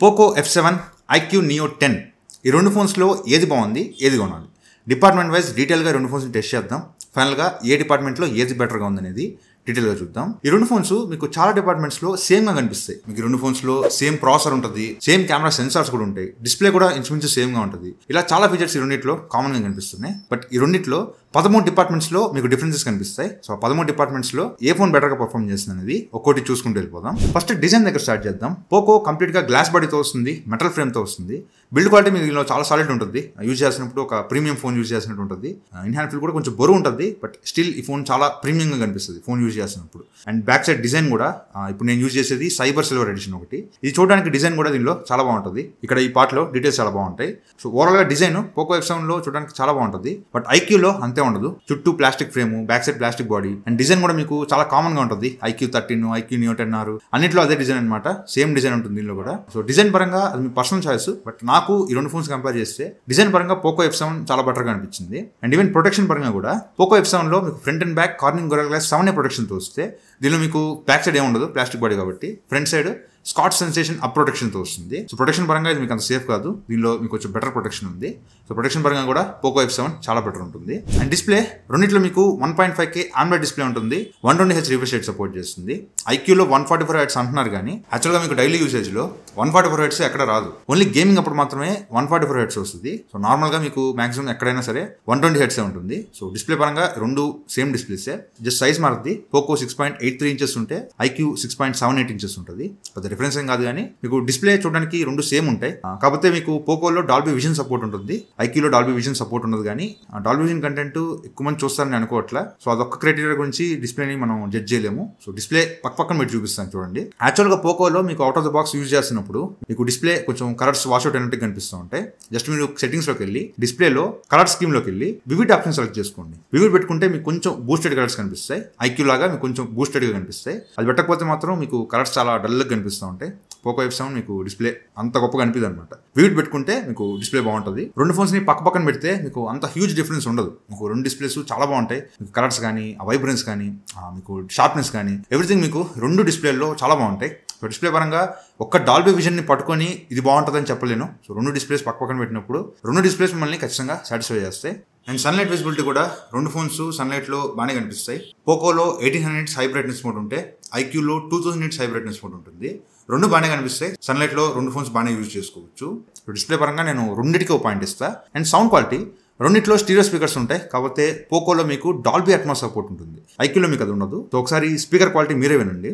Poco F7 IQ Neo 10 ఈ రెండు ఫోన్స్లో ఏది బాగుంది, ఏది కొనాలి? డిపార్ట్మెంట్ వైజ్ డీటెయిల్గా రెండు ఫోన్స్ టెస్ట్ చేద్దాం. ఫైనల్గా ఏ డిపార్ట్మెంట్లో ఏది బెటర్గా ఉందనేది డీటెయిల్గా చూద్దాం. ఈ రెండు ఫోన్స్ మీకు చాలా డిపార్ట్మెంట్స్లో సేమ్గా కనిపిస్తాయి. మీకు ఈ రెండు ఫోన్స్లో సేమ్ ప్రాసెసర్ ఉంటుంది, సేమ్ కెమెరా సెన్సార్స్ కూడా ఉంటాయి, డిస్ప్లే కూడా ఇంచుమించు సేమ్గా ఉంటుంది. ఇలా చాలా ఫీచర్స్ ఈ రెండింటిలో కామన్గా కనిపిస్తున్నాయి. బట్ ఈ రెండింటిలో 13 డిపార్ట్మెంట్స్లో మీకు డిఫరెన్సెస్ కనిపిస్తాయి. సో 13 డిపార్ట్మెంట్స్లో ఏ ఫోన్ బెటర్గా పర్ఫామ్ చేస్తుంది అనేది ఒక్కోటి చూసుకుంటూ వెళ్ళిపోదాం. ఫస్ట్ డిజైన్ దగ్గర స్టార్ట్ చేద్దాం. పోకో కంప్లీట్గా గ్లాస్ బాడీతో వస్తుంది, మెటల్ ఫ్రేమ్తో వస్తుంది. బిల్డ్ క్వాలిటీ మీకు దీనిలో చాలా సాలిడ్ ఉంటుంది. యూజ్ చేసినప్పుడు ఒక ప్రీమియం ఫోన్ యూజ్ చేసినట్టు ఉంటుంది. ఇన్ హ్యాండ్ ఫీల్ కూడా కొంచెం బరువు ఉంటుంది, బట్ స్టిల్ ఈ ఫోన్ చాలా ప్రీమియంగా కనిపిస్తుంది ఫోన్ యూజ్ చేసినప్పుడు. అండ్ బ్యాక్ సైడ్ డిజైన్ కూడా ఇప్పుడు నేను యూజ్ చేసేది సైబర్ సిల్వర్ ఎడిషన్ ఒకటి. ఇది చూడడానికి డిజైన్ కూడా దీనిలో చాలా బాగుంటుంది. ఇక్కడ ఈ పార్ట్లో డీటెయిల్స్ చాలా బాగుంటాయి. సో ఓవరాల్గా డిజైన్ పోకో F7లో చూడడానికి చాలా బాగుంటుంది. బట్ IQలో అంతే ఉండదు. చుట్టూ plastic frame, back side plastic body and design కూడా మీకు చాలా కామన్ గా ఉంటుంది. IQ 13, IQ Neo 10R అన్నిట్లో అదే డిజైన్ అనమాట. సేమ్ డిజైన్ ఉంటుంది దీనిలో కూడా. సో డిజైన్ పరంగా అది మీ పర్సనల్ చాయిస్. బట్ నాకు ఈ రెండు ఫోన్స్ కంపేర్ చేస్తే డిజైన్ పరంగా పోకో F7 చాలా బెటర్ గా అనిపించింది. అండ్ ఈవెన్ ప్రొటెక్షన్ పరంగా కూడా పోకో F7లో మీకు front and back Corning Gorilla Glass 7A protection తో వస్తే దీనిలో మీకు బ్యాక్ సైడ్ ఏముండదు, ప్లాస్టిక్ బాడీ కాబట్టి. Front side Schott Xensation up ప్రొటెక్షన్తో వస్తుంది. సో ప్రొటెక్షన్ పరంగా ఇది మీకు అంత సేఫ్ కాదు. దీనిలో మీకు కొంచెం బెటర్ ప్రొటెక్షన్ ఉంది. సో ప్రొటెక్షన్ పరంగా కూడా పోకో F7 చాలా బెటర్ ఉంటుంది. అండ్ డిస్ప్లే రెండింటిలో మీకు 1.5K AMOLED డిస్ప్లే ఉంటుంది. 120Hz రిఫ్రెష్ రేట్ సపోర్ట్ చేస్తుంది. IQలో 144Hz అంటున్నారు, కానీ యాక్చువల్గా మీకు డైలీ యూసేజ్లో 144Hz ఎక్కడ రాదు. ఓన్లీ గేమింగ్ అప్పుడు మాత్రమే 144Hz వస్తుంది. సో నార్మల్గా మీకు మాక్సిమం ఎక్కడైనా సరే 120Hz ఉంటుంది. సో డిస్ప్లే పరంగా రెండు సేమ్ డిస్ప్లేసే, జస్ట్ సైజ్ మారుతుంది. పోకో 6.83 ఇంచెస్ ఉంటే IQ 6.78 ఇంచెస్ ఉంటుంది. డిఫరెన్స్ ఏం కాదు, కానీ మీకు డిస్ప్లే చూడడానికి రెండు సేమ్ ఉంటాయి. కాకపోతే మీకు పోకోలో డాల్బీ విజన్ సపోర్ట్ ఉంటుంది, IQలో డాల్బీ విజన్ సపోర్ట్ ఉండదు. కానీ డాల్బీ విజన్ కంటెంట్ ఎక్కువ మంది చూస్తారని అనుకోవట్లే. సో అదొక్క క్రైటీరియా గురించి డిస్ప్లేని మనం జడ్జ్ చేయలేము. సో డిస్ప్లే పక్కన పెట్టి చూపిస్తాను చూడండి. యాక్చువల్గా పోకోలో మీకు out of the box use చేస్తున్నప్పుడు మీకు డిస్ప్లే కొంచెం కలర్స్ వాష్అవుట్ అయినట్టు కనిపిస్తూ ఉంటాయి. జస్ట్ మీరు సెట్టింగ్స్ లోకి వెళ్ళి డిస్ప్లేలో కలర్ స్కీమ్ లోకి వెళ్ళి వివిడ్ ఆప్షన్ సెలెక్ట్ చేసుకోండి. వివిడ్ పెట్టుకుంటే మీకు కొంచెం బూస్టెడ్ కలర్స్ కనిపిస్తాయి. IQ లాగా మీకు కొంచెం బూస్టెడ్ గా కనిపిస్తాయి. అది పెట్టకపోతే మాత్రం మీకు కలర్స్ చాలా డల్ గా కనిపిస్తూ ఉంటాయి. పోకో F7 మీకు డిస్ప్లే అంత గొప్పగా అనిపిది అనమాట. వివిడ్ పెట్టుకుంటే మీకు డిస్ప్లే బాగుంటుంది. రెండు ఫోన్స్ ని పక్కన పెడితే మీకు అంత హ్యూజ్ డిఫరెన్స్ ఉండదు. మీకు రెండు డిస్ప్లేస్ చాలా బాగుంటాయి. మీకు కలర్స్ కానీ, వైబ్రెన్స్ కానీ, మీకు షార్ప్నెస్ కానీ, ఎవ్రీథింగ్ మీకు రెండు డిస్ప్లేల్లో చాలా బాగుంటాయి. సో డిస్ప్లే పరంగా ఒక్క డాల్బీ విజన్ ని పట్టుకొని ఇది బాగుంటుందని చెప్పలేను. సో రెండు డిస్ప్లేస్ పక్కన పెట్టినప్పుడు రెండు డిస్ప్లేస్ మిమ్మల్ని ఖచ్చితంగా సాటిస్ఫై చేస్తాయి. అండ్ సన్లైట్ విజిబిలిటీ కూడా రెండు ఫోన్స్ సన్లైట్లో బాగానే కనిపిస్తాయి. పోకోలో 1800 nits హై బ్రైట్నెస్ మోడ్ ఉంటే IQలో 2000 nits హై బ్రైట్నెస్ మోడ్ ఉంటుంది. రెండు బాగానే కనిపిస్తాయి. సన్లైట్లో రెండు ఫోన్స్ బాగానే యూజ్ చేసుకోవచ్చు. డిస్ప్లే పరంగా నేను రెండింటికి ఒక పాయింట్ ఇస్తా. అండ్ సౌండ్ క్వాలిటీ రెండిట్లో స్టీరియో స్పీకర్స్ ఉంటాయి. కాకపోతే పోకోలో మీకు డాల్బీ అట్మాస్ సపోర్ట్ ఉంటుంది, IQలో మీకు అది ఉండదు. సో ఒకసారి స్పీకర్ క్వాలిటీ మీరే వినండి.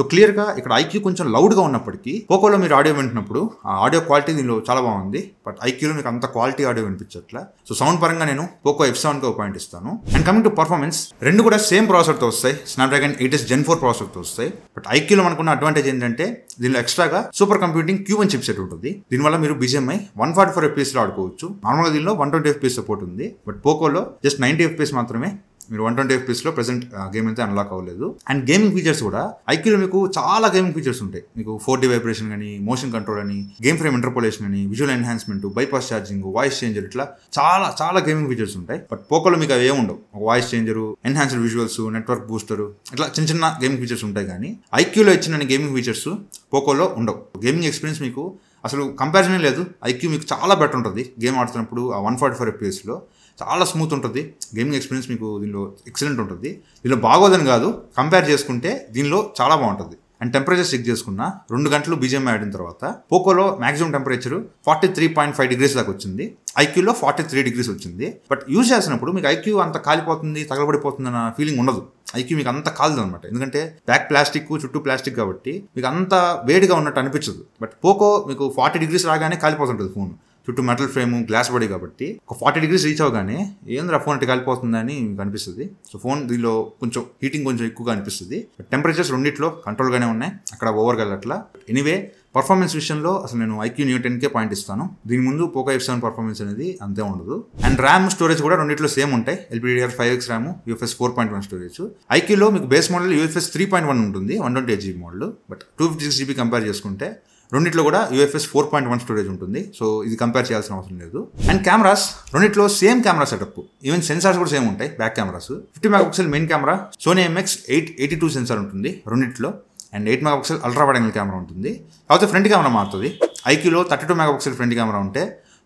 సో క్లియర్గా ఇక్కడ IQ కొంచెం లౌడ్గా ఉన్నప్పటికీ పోకోలో మీరు ఆడియో వింటున్నప్పుడు ఆ ఆడియో క్వాలిటీ దీనిలో చాలా బాగుంది. బట్ IQలో మీకు అంత క్వాలిటీ ఆడియో వినిపించట్లా. సో సౌండ్ పరంగా నేను పోకో F7కి ఒక పాయింట్ ఇస్తాను. అండ్ కమింగ్ టు పర్ఫార్మెన్స్, రెండు కూడా సేమ్ ప్రాసెసర్తో వస్తాయి. స్నాప్డ్రాగన్ 8S Gen 4 ప్రాసెసర్తో వస్తాయి. బట్ IQలో మనకున్న అడ్వాంటేజ్ ఏంటంటే దీనిలో ఎక్స్ట్రాగా super computing Q1 chip set ఉంటుంది. దీనివల్ల మీరు BGMI 144 FPS లో ఆడుకోవచ్చు. నార్మల్గా దీనిలో 120 FPS సపోర్ట్ ఉంది. బట్ పోకోలో జస్ట్ 90 FPS మాత్రమే. మీరు 120 FPS లో ప్రెసెంట్ గేమ్ అయితే అన్లాక్ అవ్వలేదు. అండ్ గేమింగ్ ఫీచర్స్ కూడా IQలో మీకు చాలా గేమింగ్ ఫీచర్స్ ఉంటాయి. మీకు 4D వైబ్రేషన్ కానీ, మోషన్ కంట్రోల్ అని, గేమ్ ఫ్రేమ్ ఇంటర్పోలేషన్ అని, visual enhancement, bypass charging, voice changer, ఇట్లా చాలా గేమింగ్ ఫీచర్స్ ఉంటాయి. బట్ పోకోలో మీకు అవి ఏముండవు. Voice changer, enhanced visuals, network booster, ఇట్లా చిన్న గేమింగ్ ఫీచర్స్ ఉంటాయి. కానీ IQలో ఇచ్చిన గేమింగ్ ఫీచర్స్ పోకోలో ఉండవు. గేమింగ్ ఎక్స్పీరియన్స్ మీకు అసలు కంపారిజనే లేదు. IQ మీకు చాలా బెటర్ ఉంటుంది. గేమ్ ఆడుతున్నప్పుడు ఆ 144 FPSలో చాలా స్మూత్ ఉంటుంది. గేమింగ్ ఎక్స్పీరియన్స్ మీకు దీనిలో ఎక్సలెంట్ ఉంటుంది. దీనిలో బాగోదని కాదు, కంపేర్ చేసుకుంటే దీనిలో చాలా బాగుంటుంది. అండ్ టెంపరేచర్ చెక్ చేసుకున్న 2 గంటలు BGMI ఆడిన తర్వాత పోకోలో మాక్సిమం టెంపరేచర్ 43.5 degrees దాకా వచ్చింది. IQలో 43 degrees వచ్చింది. బట్ యూజ్ చేసినప్పుడు మీకు IQ అంత కాలిపోతుంది, తగలబడిపోతుంది అన్న ఫీలింగ్ ఉండదు. IQ మీకు అంత కాలదు అనమాట. ఎందుకంటే బ్యాక్ ప్లాస్టిక్, చుట్టూ ప్లాస్టిక్ కాబట్టి మీకు అంత వేడిగా ఉన్నట్టు అనిపించదు. బట్ పోకో మీకు 40 degrees రాగానే కాలిపోతుంటుంది ఫోన్. చుట్టూ మెటల్ ఫ్రేమ్, గ్లాస్ బాడీ కాబట్టి ఒక 40 degrees రీచ్ అవగానే ఏంద్రా ఫోన్ అట్టి కాలిపోతుందని మీకు అనిపిస్తుంది. సో ఫోన్ దీనిలో కొంచెం హీటింగ్ కొంచెం ఎక్కువగా అనిపిస్తుంది. టెంపరేచర్స్ రెండిట్లో కంట్రోల్గానే ఉన్నాయి, అక్కడ ఓవర్గా వెళ్ళట్లా. ఎనీవే పర్ఫార్మెన్స్ విషయంలో అసలు నేను IQ Neo 10కే పాయింట్ ఇస్తాను. దీని ముందు పోకో F7 పర్ఫార్మెన్స్ అనేది అంతే ఉండదు. అండ్ ర్యామ్, స్టోరేజ్ కూడా రెండిట్లో సేమ్ ఉంటాయి. LPDDR5X RAM, UFS 4.1 storage. IQలో మీకు బేస్ మోడల్ UFS 3.1 ఉంటుంది, 128GB model. But 256GB compare చేసుకుంటే రెండిట్లో కూడా UFS 4.1 స్టోరేజ్ ఉంటుంది. సో ఇది కంపేర్ చేయాల్సిన అవసరం లేదు. అండ్ కెమెరాస్ రెండిట్లో same camera setup, even sensors కూడా సేమ్ ఉంటాయి. Back cameras 50 megapixel main camera, Sony IMX882 sensor ఉంటుంది రెండిట్లో. And 8 megapixel ultra wide angle camera ఉంటుంది. కాకపోతే ఫ్రంట్ కెమెరా మారుతుంది. ఐక్యూలో 32 మెగాపిక్సెల్ ఫ్రంట్ కెమెరా ఉంటే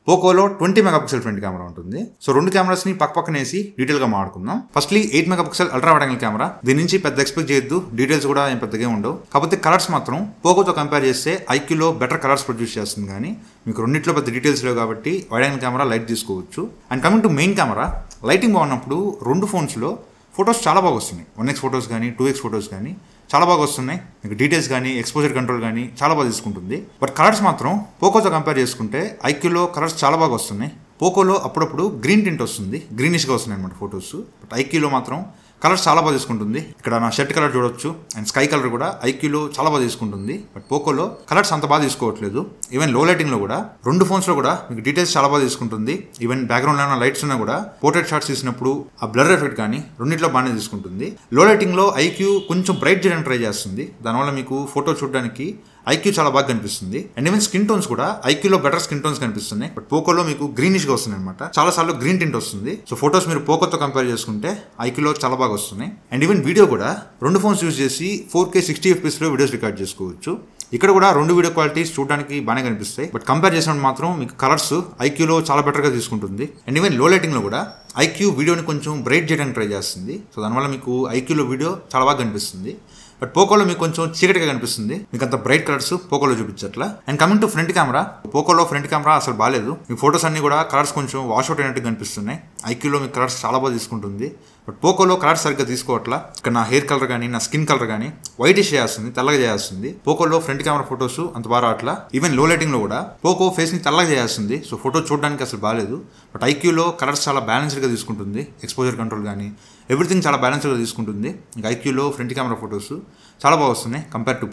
పోకోలో 20 మెగాపిక్సెల్ ఫ్రంట్ కెమెరా ఉంటుంది. సో రెండు కెమెరాస్ని పక్కనేసి డీటెయిల్గా మాట్లాడుకుందాం. Firstly 8 megapixel ultra wide angle camera. దీని నుంచి పెద్ద ఎక్స్పెక్ట్ చేయొద్దు, డీటెయిల్స్ కూడా ఏం పెద్దగా ఉండవు. కాకపోతే కలర్స్ మాత్రం పోకోతో కంపేర్ చేస్తే ఐక్యూలో బెటర్ కలర్స్ ప్రొడ్యూస్ చేస్తుంది. కానీ మీకు రెండిట్లో పెద్ద డీటెయిల్స్ లేవు కాబట్టి వైడ్ యాంగిల్ కెమెరా లైట్ తీసుకోవచ్చు. And coming to main camera, lighting బాగున్నప్పుడు రెండు ఫోన్స్లో ఫొటోస్ చాలా బాగా వస్తున్నాయి. 1x ఫొటోస్ కానీ 2x ఫొటోస్ కానీ చాలా బాగా వస్తున్నాయి. మీకు డీటెయిల్స్ కానీ ఎక్స్పోజర్ కంట్రోల్ కానీ చాలా బాగా తీసుకుంటుంది. బట్ కలర్స్ మాత్రం పోకోతో కంపేర్ చేసుకుంటే ఐక్యూలో కలర్స్ చాలా బాగా వస్తున్నాయి. పోకోలో అప్పుడప్పుడు గ్రీన్ టింట్ వస్తుంది, గ్రీనిష్గా వస్తున్నాయి అనమాట ఫొటోస్. బట్ ఐక్యూలో మాత్రం కలర్స్ చాలా బాగా తీసుకుంటుంది. ఇక్కడ నా షర్ట్ కలర్ చూడొచ్చు. అండ్ స్కై కలర్ కూడా ఐక్యూలో చాలా బాగా తీసుకుంటుంది. బట్ పోకోలో కలర్స్ అంత బాగా తీసుకోవట్లేదు. ఈవెన్ లో లైటింగ్లో కూడా రెండు ఫోన్స్లో కూడా మీకు డీటెయిల్స్ చాలా బాగా తీసుకుంటుంది. ఈవెన్ బ్యాక్గ్రౌండ్లో ఏమైనా లైట్స్ ఉన్నా కూడా పోర్ట్రేట్ షాట్స్ తీసినప్పుడు ఆ బ్లర్ ఎఫెక్ట్ కానీ రెండింటిలో బాగానే తీసుకుంటుంది. లో లైటింగ్లో ఐక్యూ కొంచెం బ్రైట్ చేయడానికి ట్రై చేస్తుంది. దానివల్ల మీకు ఫోటో చూడడానికి ఐక్యూ చాలా బాగా కనిపిస్తుంది. అండ్ ఈవెన్ స్కిన్ టోన్స్ కూడా ఐక్యూలో బెటర్ స్కిన్ టోన్స్ కనిపిస్తున్నాయి. బట్ పోకోలో మీకు గ్రీనిష్గా వస్తుంది అనమాట. చాలా సార్లు గ్రీన్ టింట్ వస్తుంది. సో ఫోటోస్ మీరు పోకోతో కంపేర్ చేసుకుంటే ఐక్యూలో చాలా బాగా వస్తున్నాయి. అండ్ ఈవెన్ వీడియో కూడా రెండు ఫోన్స్ యూజ్ చేసి 4K 60 FPS వీడియోస్ రికార్డ్ చేసుకోవచ్చు. ఇక్కడ కూడా రెండు వీడియో క్వాలిటీస్ చూడడానికి బాగానే కనిపిస్తాయి. బట్ కంపేర్ చేసినప్పుడు మాత్రం మీకు కలర్స్ ఐక్యూలో చాలా బెటర్గా తీసుకుంటుంది. అండ్ ఈవెన్ లో లైటింగ్లో కూడా ఐక్యూ వీడియోని కొంచెం బ్రైట్ చేయడానికి ట్రై చేస్తుంది. సో దానివల్ల మీకు ఐక్యూలో వీడియో చాలా బాగా కనిపిస్తుంది. బట్ పోకోలో మీకు కొంచెం చీకటిగా కనిపిస్తుంది. మీకు అంత బ్రైట్ కలర్స్ పోకోలో చూపించట్లా. And coming to front camera, పోకోలో ఫ్రంట్ కెమెరా అసలు బాగాలేదు. మీ ఫొటోస్ అన్ని కూడా కలర్స్ కొంచెం వాష్ అవుట్ అయినట్టు కనిపిస్తున్నాయి. ఐక్యూలో మీకు కలర్స్ చాలా బాగా తీసుకుంటుంది. బట్ పోకోలో కలర్స్ సరిగ్గా తీసుకోవట్లా. ఇక్కడ నా హెయిర్ కలర్ కానీ నా స్కిన్ కలర్ కానీ వైటిష్ చేస్తుంది, తెల్లగా చేస్తుంది. పోకోలో ఫ్రంట్ కెమెరా ఫొటోస్ అంత బాగా రావట్లా. ఈవెన్ లో లైటింగ్లో కూడా పోకో ఫేస్ని తెల్లగా చేస్తుంది. సో ఫోటో చూడడానికి అసలు బాగాలేదు. బట్ ఐక్యూలో కలర్స్ చాలా బ్యాలెన్స్డ్గా తీసుకుంటుంది. ఎక్స్పోజర్ కంట్రోల్ కానీ ఎవ్రీథింగ్ చాలా బ్యాలెన్స్గా తీసుకుంటుంది. ఇంకా ఐక్యూలో ఫ్రంట్ కెమెరా ఫొటోస్ చాలా బాగా వస్తున్నాయి కంపేర్ టు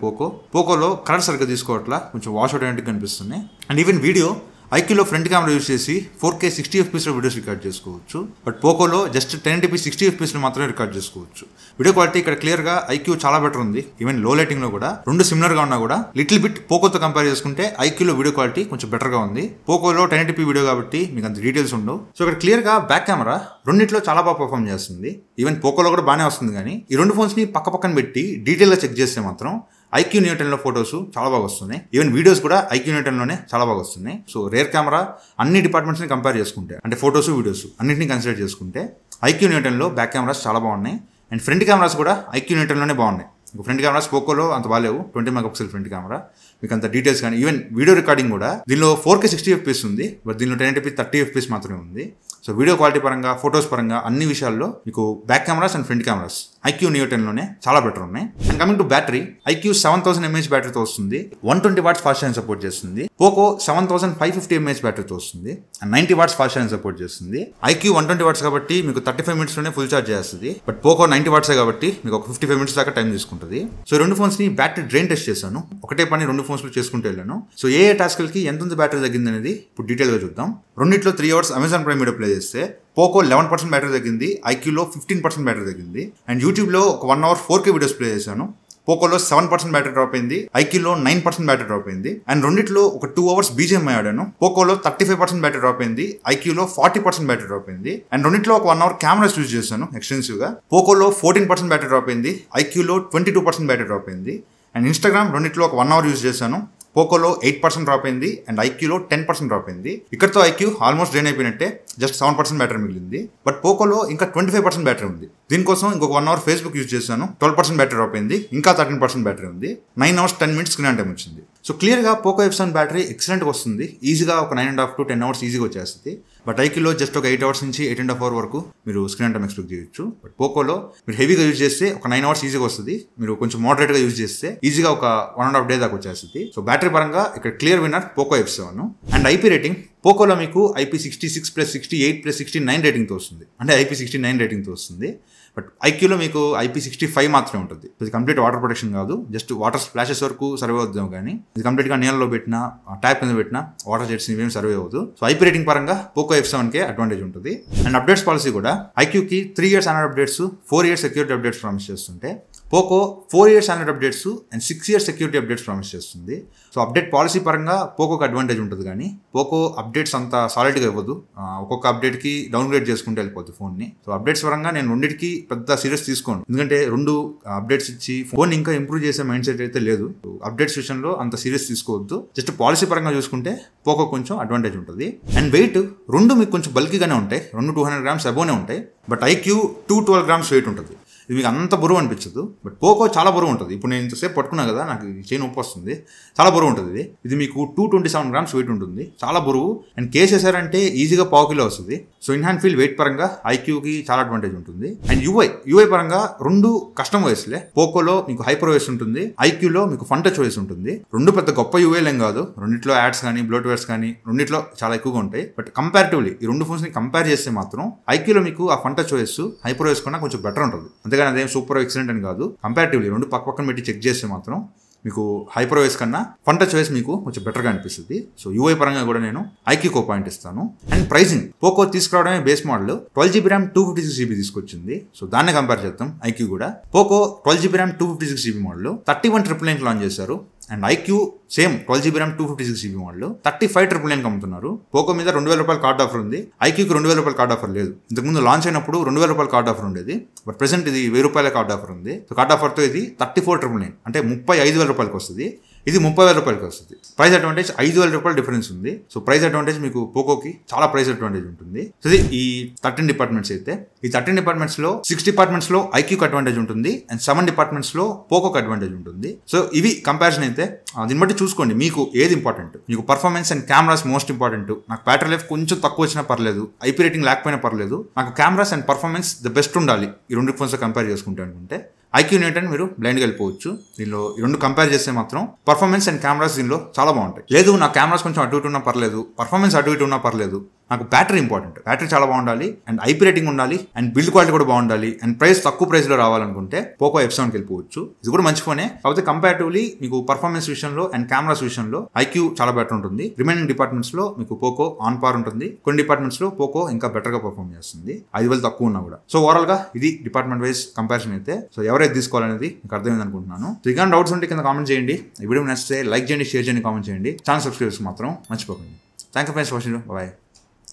పోకోలో కలర్ సరిగ్గా తీసుకోవట్లా, కొంచెం వాష్ అవుట్ అయినట్టు కనిపిస్తున్నాయి. అండ్ ఈవెన్ వీడియో ఐక్యూలో ఫ్రంట్ కెమెరా యూజ్ చేసి 4K 60 FPS వీడియోస్ రికార్డ్ చేసుకోవచ్చు. బట్ పోకోలో జస్ట్ 1080p 60 FPS మాత్రమే రికార్డ్ చేసుకోవచ్చు. వీడియో క్వాలిటీ ఇక్కడ క్లియర్గా ఐక్యూ చాలా బెటర్ ఉంది. ఈవెన్ లో లైటింగ్లో కూడా రెండు సిమిలర్గా ఉన్నా కూడా లిటిల్ బిట్ పోకోతో కంపేర్ చేసుకుంటే ఐక్యూలో వీడియో క్వాలిటీ కొంచెం బెటర్గా ఉంది. పోకోలో 1080p వీడియో కాబట్టి మీకు అంత డీటెయిల్స్ ఉండవు. సో ఇక్కడ క్లియర్గా బ్యాక్ కెమెరా రెండిట్లో చాలా బాగా పర్ఫామ్ చేస్తుంది. ఈవెన్ పోకోలో కూడా బాగానే వస్తుంది. కానీ ఈ రెండు ఫోన్స్ని పక్కన పెట్టి డీటెయిల్గా చెక్ చేస్తే మాత్రం ఐక్యూ Neo 10లో ఫొటోస్ చాలా బాగా వస్తున్నాయి. ఈవెన్ వీడియోస్ కూడా ఐక్యూ Neo 10లోనే చాలా బాగా వస్తున్నాయి. సో రేర్ కెమెరా అన్ని డిపార్ట్మెంట్స్ని కంపేర్ చేసుకుంటే, అంటే ఫొటోస్ వీడియోస్ అన్నింటినీ కన్సిడర్ చేసుకుంటే ఐక్యూ Neo 10లో బ్యాక్ కెమెరాస్ చాలా బాగున్నాయి. అండ్ ఫ్రంట్ కెమెరాస్ కూడా ఐక్యూ Neo 10లోనే బాగున్నాయి. ఫ్రంట్ కెమెరాస్ పోకోలో అంత బాగాలేవు. 20 మెగాపిక్సెల్ ఫ్రంట్ కెమెరా, మీకు అంత డీటెయిల్స్ కానీ ఈవెన్ వీడియో రికార్డింగ్ కూడా దీనిలో 4K 60 FPS ఉంది. బట్ దీనిలో 1080p 30 FPS మాత్రమే ఉంది. సో వీడియో క్వాలిటీ పరంగా ఫొటోస్ పరంగా అన్ని విషయాల్లో మీకు back cameras and front cameras iQOO Neo 10లోనే చాలా బెటర్ ఉన్నాయి. And coming to battery, iQOO 7000 mAh బ్యాటరీతో వస్తుంది. 120 వాట్స్ ఫాస్ట్ ఛార్జింగ్ సపోర్ట్ చేస్తుంది. పోకో 7550 mAh బ్యాటరీతో వస్తుంది. And 90 watts fast charging support చేస్తుంది. ఐక్యూ 120 వాట్స్ కాబట్టి మీకు 35 minutesలోనే ఫుల్ ఛార్జ్ చేస్తుంది. బట్ పోకో 90 వాట్సే కాబట్టి మీకు ఒక 55 minutes దాకా టైం తీసుకుంటుంది. సో రెండు ఫోన్స్ ని బ్యాటరీ డ్రైన్ టెస్ట్ చేశాను. ఒకటే పని రెండు ఫోన్స్ లో చేసుకుంటూ వెళ్ళాను. సో ఏ టాస్క్లకి ఎంత బ్యాటరీ తగ్గింది అనేది ఇప్పుడు డీటెయిల్ గా చూద్దాం. రెండిట్లో 3 hours Amazon prime video play చేస్తే పోకో 11% బ్యాటరీ తగ్గింది, ఐక్యూలో 15% బ్యాటరీ తగ్గింది. అండ్ యూట్యూబ్లో ఒక 1 hour 4K వీడియోస్ ప్లే చేశాను. పోకోలో 7% బ్యాటరీ డ్రాప్ అయింది, ఐక్యూలో 9% బ్యాటరీ డ్రాప్ అయింది. అండ్ రెండిట్లో ఒక 2 hours BGMI ఆడాను. పోకోలో 35% బ్యాటరీ డ్రాప్ అయింది, ఐక్యూలో 40% బ్యాటరీ డ్రాప్ అయింది. అండ్ రెండిట్లో ఒక 1 hour కెమెరాస్ యూజ్ చేశాను ఎక్స్టెన్సివ్ గా. పోకోలో 14% బ్యాటరీ డ్రాప్ అయింది, ఐక్యూలో 22% బ్యాటరీ డ్రాప్ అయింది. అండ్ ఇన్స్టాగ్రామ్ రెండిట్లో ఒక 1 hour యూజ్ చేశాను. పోకోలో 8% డ్రాప్ అయింది అండ్ ఐక్యూలో 10% డ్రాప్ అయింది. ఇక్కడతో ఐక్యూ ఆల్మోస్ట్ డ్రైన్ అయిపోయినట్టే, జస్ట్ 7% బ్యాటరీ మిగిలింది. బట్ పోకోలో ఇంకా 25% బ్యాటరీ ఉంది. దీనికోసం ఇంకొక 1 hour ఫేస్బుక్ యూజ్ చేశాను, 12% బ్యాటరీ డ్రాప్ అయింది, ఇంకా 13% బ్యాటరీ ఉంది. 9 hours 10 minutes స్క్రీన్ టైం వచ్చింది. సో క్లియర్గా పోకో F7 బ్యాటరీ ఎక్సలెంట్గా వస్తుంది. ఈజీగా ఒక 9.5 to 10 hours ఈజీగా వచ్చేస్తుంది. బట్ ఐక్యూలో జస్ట్ ఒక 8 hours నుంచి 8.5 hours వరకు మీరు స్క్రీన్ టైం ఎక్స్పెక్ట్ చేయొచ్చు. బట్ పోకోలో మీరు హెవీగా యూజ్ చేస్తే ఒక 9 hours ఈజీగా వస్తుంది. మీరు కొంచెం మోడరేట్గా యూజ్ చేస్తే ఈజీగా ఒక 1.5 days దాకా వచ్చేస్తుంది. సో బ్యాటరీ పరంగా ఇక్కడ clear winner Poco F7. And IP rating పోకోలో మీకు IP66+68+69 రేటింగ్తో వస్తుంది, అంటే IP69 రేటింగ్తో వస్తుంది. బట్ ఐక్యూలో మీకు IP65 మాత్రమే ఉంటుంది. ఇది కంప్లీట్ వాటర్ ప్రొటెక్షన్ కాదు, జస్ట్ వాటర్ స్ప్లాషెస్ వరకు సర్వే అవుతాం. కానీ ఇది కంప్లీట్గా నీళ్ళలో పెట్టినా ట్యాప్ కింద పెట్టినా వాటర్ జెట్స్ ఇవేం సర్వే అవ్వదు. సో ఐపీ రేటింగ్ పరంగా పోకో F7కే అడ్వాంటేజ్ ఉంటుంది. అండ్ అప్డేట్స్ పాలసీ కూడా ఐక్యూకి 3 years Android updates, 4 years security updates promise చేస్తుంటే Poco 4 years Android updates and 6 years security updates promise చేస్తుంది. సో అప్డేట్ పాలసీ పరంగా పోకోకి అడ్వాంటేజ్ ఉంటుంది, కానీ పోకో అప్డేట్స్ అంత సాలిడ్గా ఇవ్వదు. ఒక్కొక్క అప్డేట్కి డౌన్గ్రేడ్ చేసుకుంటే వెళ్ళిపోతుంది ఫోన్ని. సో అప్డేట్స్ పరంగా నేను రెండింటికి పెద్ద సీరియస్ తీసుకోను, ఎందుకంటే 2 అప్డేట్స్ ఇచ్చి ఫోన్ ఇంకా ఇంప్రూవ్ చేసే మైండ్ సెట్ అయితే లేదు. అప్డేట్స్ విషయంలో అంత సీరియస్ తీసుకోవద్దు. జస్ట్ పాలసీ పరంగా చూసుకుంటే పోకో కొంచెం అడ్వాంటేజ్ ఉంటుంది. అండ్ వెయిట్ 2 మీకు కొంచెం బల్కీగానే ఉంటాయి, 200 grams అబోనే ఉంటాయి. బట్ ఐక్యూ 212 grams వెయిట్ ఉంటుంది. ఇది మీకు అంత బరువు అనిపించదు, బట్ పోకో చాలా బరువు ఉంటుంది. ఇప్పుడు నేను ఇంతసేపు పట్టుకున్నా కదా, నాకు చైన్ నొప్పి వస్తుంది, చాలా బరువు ఉంటుంది. ఇది మీకు 227 grams వెయిట్ ఉంటుంది, చాలా బరువు. అండ్ కేస్ వేసారంటే ఈజీగా 1/2 kilo వస్తుంది. So in hand feel weight పరంగా ఐక్యూకి చాలా అడ్వాంటేజ్ ఉంటుంది. అండ్ యూఐ పరంగా 2 కస్టమ్ ఓఎస్లే. పోకోలో మీకు హైపర్ ఓఎస్ ఉంటుంది, ఐక్యూలో మీకు ఫన్ టచ్ ఓఎస్ ఉంటుంది. 2 పెద్ద గొప్ప యూఐలేం కాదు, రెండిట్లో యాడ్స్ కానీ బ్లోట్వేర్స్ కానీ రెండిట్లో చాలా ఎక్కువగా ఉంటాయి. బట్ కంపారిటివ్లీ ఈ 2 ఫోన్స్ ని కంపేర్ చేస్తే మాత్రం ఐక్యూలో మీకు ఆ fun touch OS hyper OS కన్నా కొంచెం బెటర్ ఉంటుంది. అంతేగాని అదేం సూపర్ ఎక్సలెంట్ అని కాదు. కంపారిటివ్లీ 2 పక్కన పెట్టి చెక్ చేస్తే మాత్రం మీకు హైపర్ ఓఎస్ కన్నా ఫన్ టచ్ ఓఎస్ మీకు కొంచెం బెటర్గా అనిపిస్తుంది. సో యూఐ పరంగా కూడా నేను ఐక్యూకి పాయింట్ ఇస్తాను. అండ్ ప్రైసింగ్ పోకో తీసుకురావడమే base model 12GB RAM 256GB తీసుకొచ్చింది. సో దాన్ని కంపేర్ చేద్దాం ఐక్యూ కూడా. Poco 12GB RAM 256GB model 31,999 launch చేశారు. And iQOO same 12GB RAM 256GB model 35,999 అమ్ముతున్నారు. పోకో మీద ₹2,000 కార్డ్ ఆఫర్ ఉంది, ఐక్యూకి ₹2,000 కార్డ్ ఆఫర్ లేదు. ఇంతకుముందు లాంచ్ అయినప్పుడు ₹2,000 కార్డ్ ఆఫర్ ఉండేది, బట్ ప్రెసెంట్ ఇది ₹1,000 కార్డ్ ఆఫర్ ఉంది. సో కార్డ్ ఆఫర్తో ఇది 34,999 అంటే ₹35,000 వస్తుంది. ఇది ₹30,000 వస్తుంది. ప్రైస్ అడ్వాంటేజ్ ₹5,000 డిఫరెన్స్ ఉంది. సో ప్రైస్ అడ్వాంటేజ్ మీకు పోకోకి చాలా ప్రైస్ అడ్వాంటేజ్ ఉంటుంది. సో ఇది ఈ 13 డిపార్ట్మెంట్స్ అయితే, ఈ 13 డిపార్ట్మెంట్స్ లో 6 డిపార్ట్మెంట్స్ లో ఐక్యూకి అడ్వాంటేజ్ ఉంటుంది అండ్ 7 డిపార్ట్మెంట్స్ లో పోకోకి అడ్వాంటేజ్ ఉంటుంది. సో ఇవి కంపారిజన్ అయితే దీన్ని బట్టి చూసుకోండి మీకు ఏది ఇంపార్టెంట్. మీకు performance and cameras most important. నాకు బ్యాటరీ లైఫ్ కొంచెం తక్కువ వచ్చినా పర్లేదు, ఐపీ రేటింగ్ లేకపోయినా పర్లేదు, నాకు cameras and performance the best ఉండాలి ఈ 2 ఫోన్స్ కంపేర్ చేసుకుంటే అనుకుంటే ఐక్యూ ఏంటంటే మీరు బ్లైండ్గా వెళ్ళిపోవచ్చు. దీనిలో ఈ 2 కంపేర్ చేస్తే మాత్రం పర్ఫార్మెన్స్ అండ్ కెమెరాస్ దీనిలో చాలా బాగుంటాయి. లేదు నా కెమెరాస్ కొంచెం అటు ఇటు ఉన్నా పర్లేదు, పర్ఫార్మెన్స్ అటు ఇటు ఉన్నా పర్లేదు, నాకు బ్యాటరీ ఇంపార్టెంట్. బ్యాటరీ చాలా బాగుండాలి అండ్ ఐపీ రేటింగ్ ఉండాలి అండ్ బిల్డ్ క్వాలిటీ కూడా బాగుండాలి అండ్ ప్రైస్ తక్కువ ప్రైస్లో రావాలనుకుంటే పోకో F7కి వెళ్ళిపోవచ్చు. ఇది కూడా మంచి ఫోనే, కాకపోతే కంపారిటివ్లీ మీకు పర్ఫార్మెన్స్ విషయంలో అండ్ కెమెరాస్ విషయంలో ఐక్యూ చాలా బెటర్ ఉంటుంది. రిమైనింగ్ డిపార్ట్మెంట్స్ లో మీకు పోకో ఆన్ పార్ ఉంటుంది, కొన్ని డిపార్ట్మెంట్స్ లో పోకో ఇంకా బెటర్ గా పర్ఫార్మ్ చేస్తుంది, 5,000 తక్కువ ఉన్నా కూడా. సో ఓవరాల్ గా ఇది డిపార్ట్మెంట్ వైజ్ కంపారిజన్ అయితే. సో ఎవరైతే తీసుకోవాలనేది మీకు అర్థమైంది అనుకుంటున్నాను. సో ఇంకా డౌట్స్ ఉంటే కింద కామెంట్ చేయండి. ఈ వీడియో నచ్చితే లైక్ చేయండి, షేర్ చేయండి, కామెంట్ చేయండి. ఛానల్ సబ్స్క్రైబ్ మాత్రం మర్చిపోకండి. Thank you friends for watching. Bye.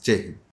Jai Hind.